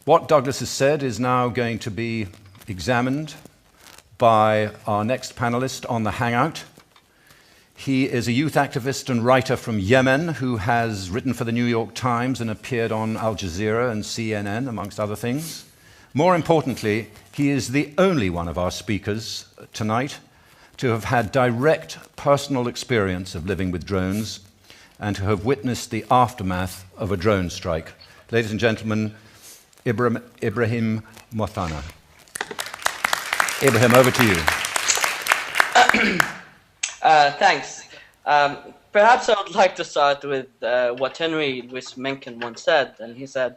What Douglas has said is now going to be examined by our next panelist on the Hangout. He is a youth activist and writer from Yemen who has written for the New York Times and appeared on Al Jazeera and CNN, amongst other things. More importantly, he is the only one of our speakers tonight to have had direct personal experience of living with drones and to have witnessed the aftermath of a drone strike. Ladies and gentlemen, Ibrahim Mothana. Ibrahim, over to you. Thanks. Perhaps I would like to start with what Henry Louis Mencken once said, and he said,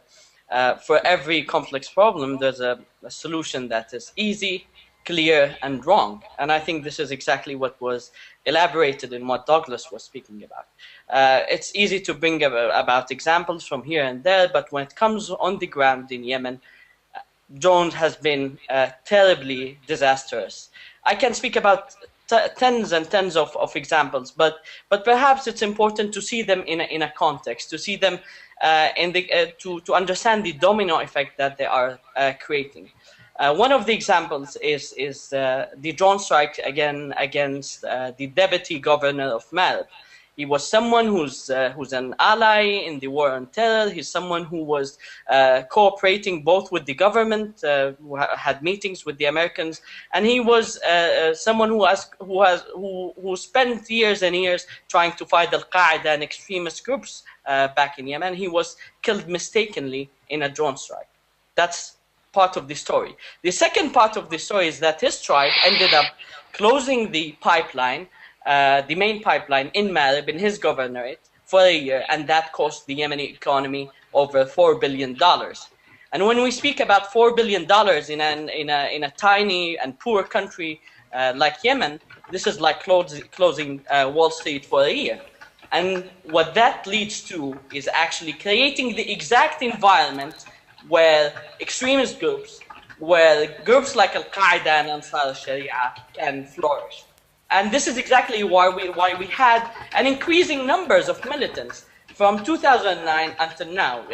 for every complex problem, there's a solution that is easy, clear, and wrong. And I think this is exactly what was elaborated in what Douglas was speaking about. It's easy to bring about examples from here and there, but when it comes on the ground in Yemen, drones has been terribly disastrous. I can speak about tens and tens of examples, but perhaps it's important to see them in a context, to see them to understand the domino effect that they are creating. One of the examples is the drone strike against the deputy governor of Marib. He was someone who's an ally in the war on terror. He's someone who was cooperating both with the government, who had meetings with the Americans, and he was someone who spent years and years trying to fight Al-Qaeda and extremist groups back in Yemen. He was killed mistakenly in a drone strike. That's part of the story. The second part of the story is that his tribe ended up closing the pipeline, the main pipeline in Marib, in his governorate, for a year, and that cost the Yemeni economy over $4 billion. And when we speak about $4 billion in a tiny and poor country like Yemen, this is like closing Wall Street for a year. And what that leads to is actually creating the exact environment where extremist groups, where groups like Al-Qaeda and Ansar al-Sharia can flourish. And this is exactly why we had an increasing numbers of militants from 2009 until now.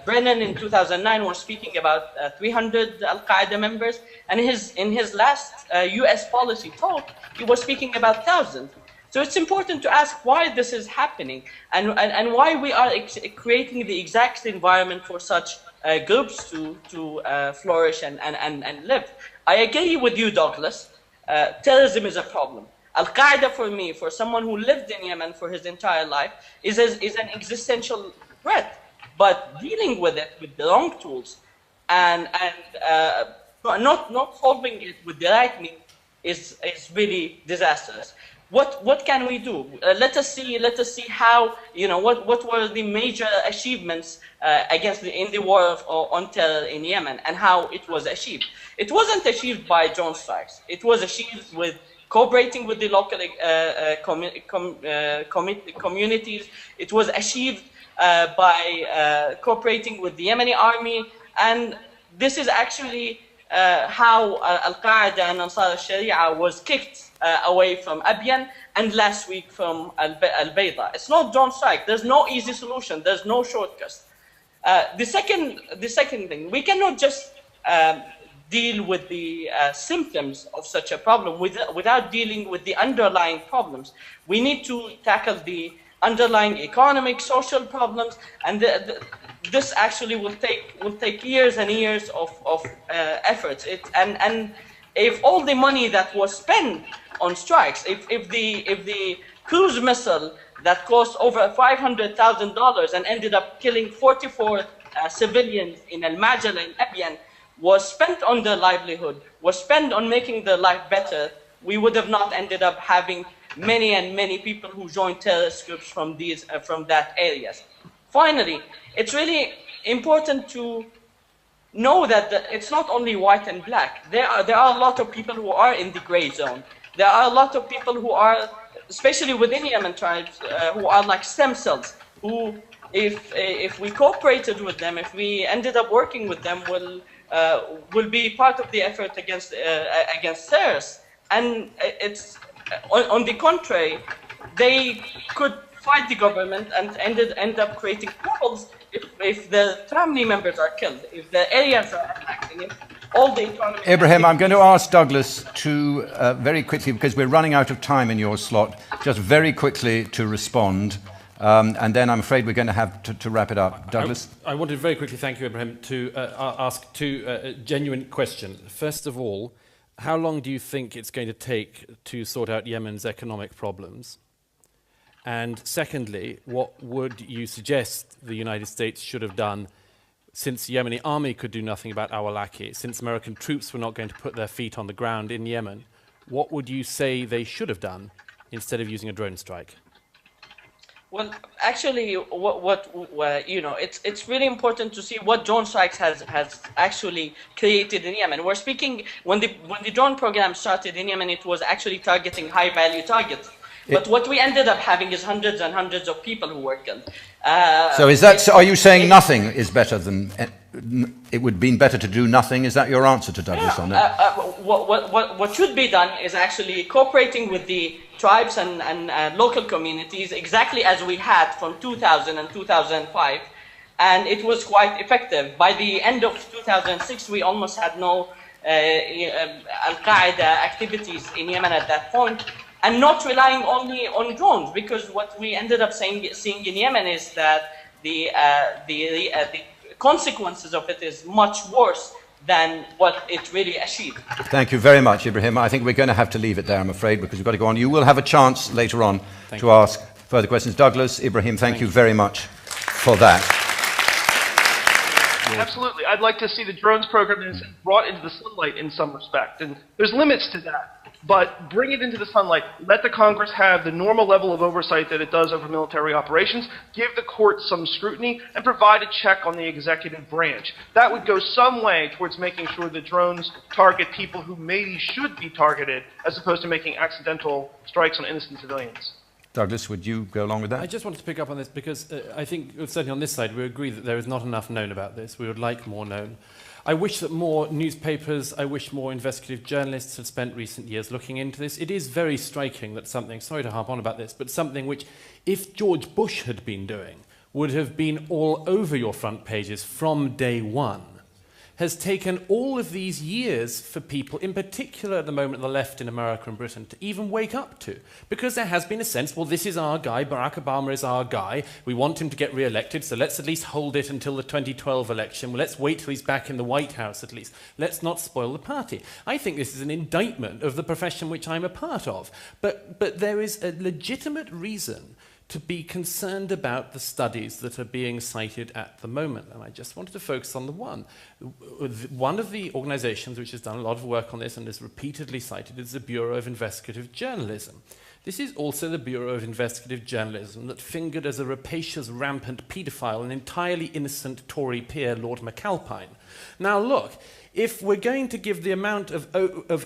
Brennan in 2009 was speaking about 300 Al-Qaeda members, and in his last US policy talk, he was speaking about 1,000. So it's important to ask why this is happening and why we are creating the exact environment for such groups to flourish and live. I agree with you, Douglas. Terrorism is a problem. Al-Qaeda, for me, for someone who lived in Yemen for his entire life, is an existential threat. But dealing with it with the wrong tools and not solving it with the right means is really disastrous. What can we do? Let us see how, what were the major achievements in the war on terror in Yemen and how it was achieved. It wasn't achieved by drone strikes. It was achieved with cooperating with the local communities. It was achieved by cooperating with the Yemeni army, and this is actually how Al-Qaeda and Ansar al-Sharia was kicked away from Abyan and last week from Al-Bayda. It's not drone strike. There's no easy solution. There's no shortcuts. The second thing, we cannot just deal with the symptoms of such a problem without dealing with the underlying problems. We need to tackle the underlying economic, social problems, and this actually will take years and years of efforts. And if all the money that was spent on strikes, if the cruise missile that cost over $500,000 and ended up killing 44 civilians in Al-Majala in Abyan was spent on their livelihood, was spent on making their life better, we would have not ended up having many and many people who joined terrorist groups from that areas. Finally, it's really important to know that it's not only white and black. There are a lot of people who are in the gray zone. There are a lot of people who are, especially within Yemen tribes, who are like stem cells, who, if we cooperated with them, if we ended up working with them, will be part of the effort against terrorists. And it's on the contrary, they could fight the government and end up creating troubles if the family members are killed, if the areas are attacked, and if all the economy... Ibrahim, I'm going to ask Douglas to very quickly, because we're running out of time in your slot, just very quickly to respond. And then I'm afraid we're going to have to wrap it up. Douglas? I wanted very quickly, thank you, Ibrahim, to ask two genuine questions. First of all, how long do you think it's going to take to sort out Yemen's economic problems? And secondly, what would you suggest the United States should have done since the Yemeni army could do nothing about Awlaki, since American troops were not going to put their feet on the ground in Yemen? What would you say they should have done instead of using a drone strike? Well, actually, you know, it's really important to see what drone strikes has actually created in Yemen. We're speaking when the drone program started in Yemen, it was actually targeting high value targets. But what we ended up having is hundreds and hundreds of people who were killed. So is that? Are you saying nothing is better than? It would have been better to do nothing. Is that your answer to Douglas on that? What should be done is actually cooperating with the tribes and local communities, exactly as we had from 2000 and 2005, and it was quite effective. By the end of 2006, we almost had no Al-Qaeda activities in Yemen at that point. And not relying only on drones, because what we ended up seeing in Yemen is that the consequences of it is much worse than what it really achieved. Thank you very much, Ibrahim. I think we're going to have to leave it there, I'm afraid, because we've got to go on. You will have a chance later on to ask further questions. Douglas, Ibrahim, thank you very much for that. Absolutely. I'd like to see the drones program brought into the sunlight in some respect. And there's limits to that. But bring it into the sunlight. Let the Congress have the normal level of oversight that it does over military operations. Give the courts some scrutiny and provide a check on the executive branch. That would go some way towards making sure that drones target people who maybe should be targeted, as opposed to making accidental strikes on innocent civilians. Douglas, would you go along with that? I just wanted to pick up on this because I think, certainly on this side, we agree that there is not enough known about this. We would like more known. I wish that more newspapers, I wish more investigative journalists had spent recent years looking into this. It is very striking that something, sorry to harp on about this, but something which, if George Bush had been doing, would have been all over your front pages from day one, has taken all of these years for people, in particular at the moment the left in America and Britain, to even wake up to. Because there has been a sense, well, this is our guy, Barack Obama is our guy, we want him to get re-elected, so let's at least hold it until the 2012 election, well, let's wait till he's back in the White House at least, let's not spoil the party. I think this is an indictment of the profession which I'm a part of, but there is a legitimate reason to be concerned about the studies that are being cited at the moment. And I just wanted to focus on the one. One of the organizations which has done a lot of work on this and is repeatedly cited is the Bureau of Investigative Journalism. This is also the Bureau of Investigative Journalism that fingered as a rapacious, rampant paedophile an entirely innocent Tory peer, Lord McAlpine. Now look, if we're going to give the amount of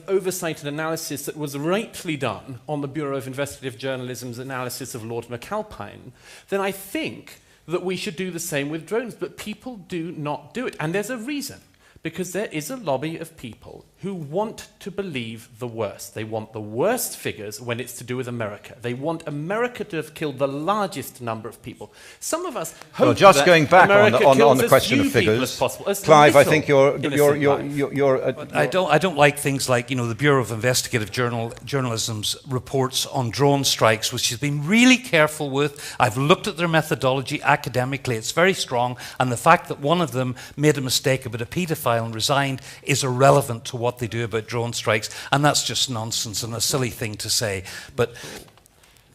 oversight and analysis that was rightly done on the Bureau of Investigative Journalism's analysis of Lord McAlpine, then I think that we should do the same with drones. But people do not do it. And there's a reason. Because there is a lobby of people who want to believe the worst. They want the worst figures when it's to do with America. They want America to have killed the largest number of people. Some of us hope well, just that going back America on the kills question as of few people figures, as possible, as Clive, I little think you're I don't like things like, you know, the Bureau of Investigative Journalism's reports on drone strikes, which has been really careful with. I've looked at their methodology academically. It's very strong. And the fact that one of them made a mistake about a paedophile and resigned is irrelevant to what they do about drone strikes, and that's just nonsense and a silly thing to say. But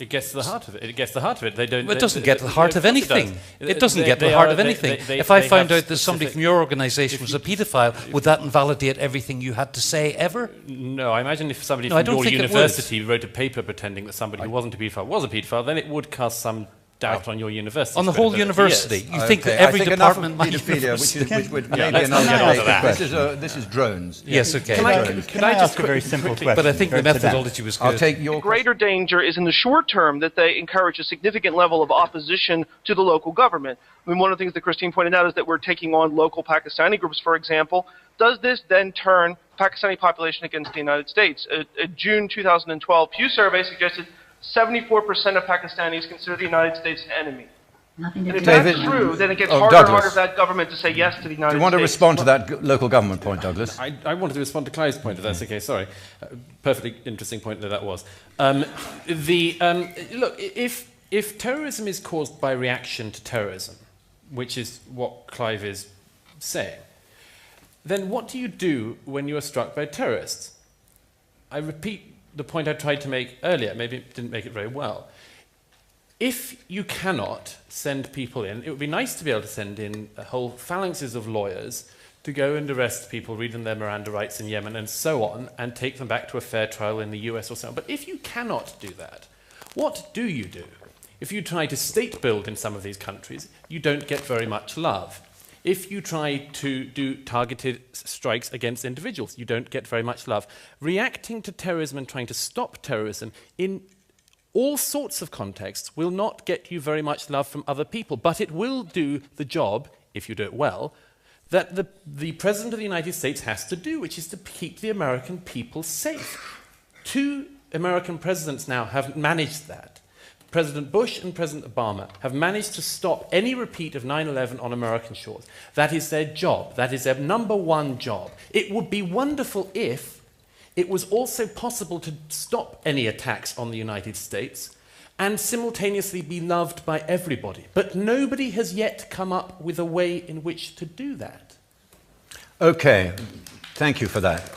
it gets to the heart of it. It gets to the heart of it. They don't. It doesn't get to the heart of anything. It doesn't get to the heart of anything. If I found out that somebody from your organisation was a paedophile, would that invalidate everything you had to say ever? No, I imagine if somebody from your university wrote a paper pretending that somebody who wasn't a paedophile was a paedophile, then it would cast some doubt on your university. On the whole university? Yes. You think that every department might... Which would maybe another This is drones. Yes, okay. Can I ask a very simple question? But I think the methodology was good. I'll take your greater danger is in the short term that they encourage a significant level of opposition to the local government. I mean, one of the things that Christine pointed out is that we're taking on local Pakistani groups, for example. Does this then turn Pakistani population against the United States? A June 2012 Pew survey suggested 74% of Pakistanis consider the United States an enemy. And if that's true, then it gets harder and harder for that government to say yes to the United States. Do you want to respond to that local government point, Douglas? I wanted to respond to Clive's point, if that's okay. Sorry. Perfectly interesting point that was. Look, if terrorism is caused by reaction to terrorism, which is what Clive is saying, then what do you do when you are struck by terrorists? I repeat the point I tried to make earlier. Maybe it didn't make it very well. If you cannot send people in, it would be nice to be able to send in whole phalanxes of lawyers to go and arrest people, read them their Miranda rights in Yemen and so on, and take them back to a fair trial in the US or so on. But if you cannot do that, what do you do? If you try to state build in some of these countries, you don't get very much love. If you try to do targeted strikes against individuals, you don't get very much love. Reacting to terrorism and trying to stop terrorism in all sorts of contexts will not get you very much love from other people, but it will do the job, if you do it well, that the President of the United States has to do, which is to keep the American people safe. 2 American presidents now have managed that. President Bush and President Obama have managed to stop any repeat of 9/11 on American shores. That is their job. That is their #1 job. It would be wonderful if it was also possible to stop any attacks on the United States and simultaneously be loved by everybody. But nobody has yet come up with a way in which to do that. Okay, thank you for that.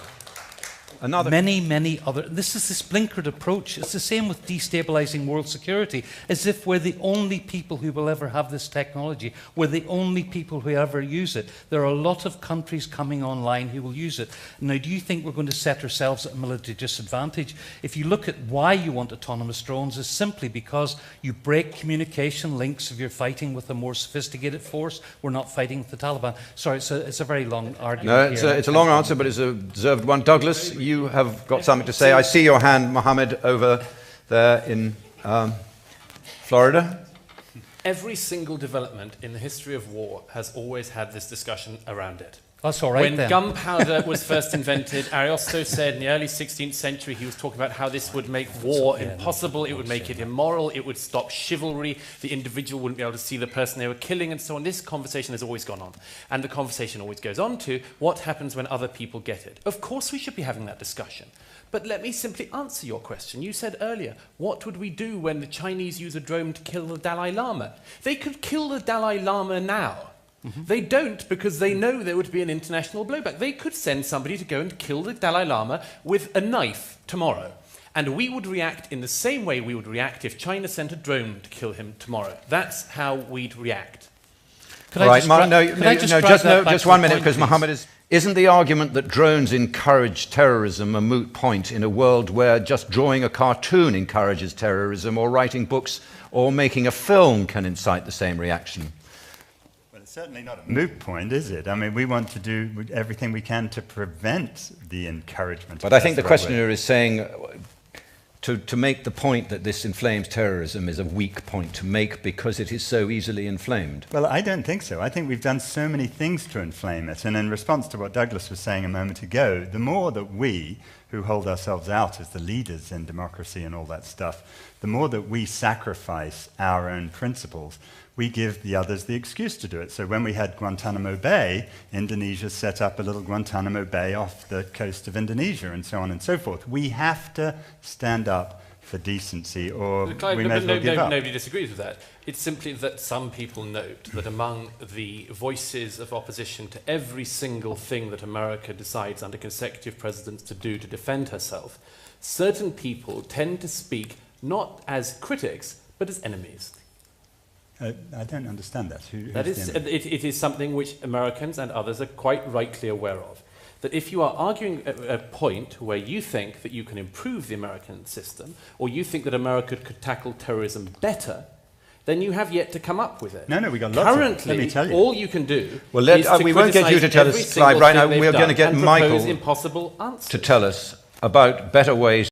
Many other. This is this blinkered approach. It's the same with destabilizing world security, as if we're the only people who will ever have this technology. We're the only people who ever use it. There are a lot of countries coming online who will use it. Now, do you think we're going to set ourselves at a military disadvantage? If you look at why you want autonomous drones, it's simply because you break communication links if you're fighting with a more sophisticated force. We're not fighting with the Taliban. Sorry, it's a very long argument. No, it's a long answer, but it's a deserved one. Douglas, you have got something to say. I see your hand, Mohammed, over there in Florida. Every single development in the history of war has always had this discussion around it. That's all right, when then. Gunpowder was first invented, Ariosto said in the early 16th century, he was talking about how this would make war impossible, it would make it immoral, it would stop chivalry, the individual wouldn't be able to see the person they were killing, and so on. This conversation has always gone on. And the conversation always goes on to what happens when other people get it. Of course we should be having that discussion. But let me simply answer your question. You said earlier, what would we do when the Chinese use a drone to kill the Dalai Lama? They could kill the Dalai Lama now. They don't, because they know there would be an international blowback. They could send somebody to go and kill the Dalai Lama with a knife tomorrow. And we would react in the same way we would react if China sent a drone to kill him tomorrow. That's how we'd react. Just 1 minute, because Mohammed isn't the argument that drones encourage terrorism a moot point in a world where just drawing a cartoon encourages terrorism, or writing books or making a film can incite the same reaction? Certainly not a moot point, is it? I mean, we want to do everything we can to prevent the encouragement. But I think the questioner is saying to make the point that this inflames terrorism is a weak point to make because it is so easily inflamed. Well, I don't think so. I think we've done so many things to inflame it. And in response to what Douglas was saying a moment ago, the more that we, who hold ourselves out as the leaders in democracy and all that stuff, the more that we sacrifice our own principles, we give the others the excuse to do it. So when we had Guantanamo Bay, Indonesia set up a little Guantanamo Bay off the coast of Indonesia, and so on and so forth. We have to stand up for decency, or we may as well give up. Nobody disagrees with that. It's simply that some people note that among the voices of opposition to every single thing that America decides under consecutive presidents to do to defend herself, certain people tend to speak not as critics, but as enemies. I don't understand that. It is something which Americans and others are quite rightly aware of. That if you are arguing a point where you think that you can improve the American system, or you think that America could tackle terrorism better, then you have yet to come up with it. No, we got lots Currently, of it. Let me tell you. all you can do we won't get you to tell us, Clive, right now. We're going to get Michael impossible answers to tell us about better ways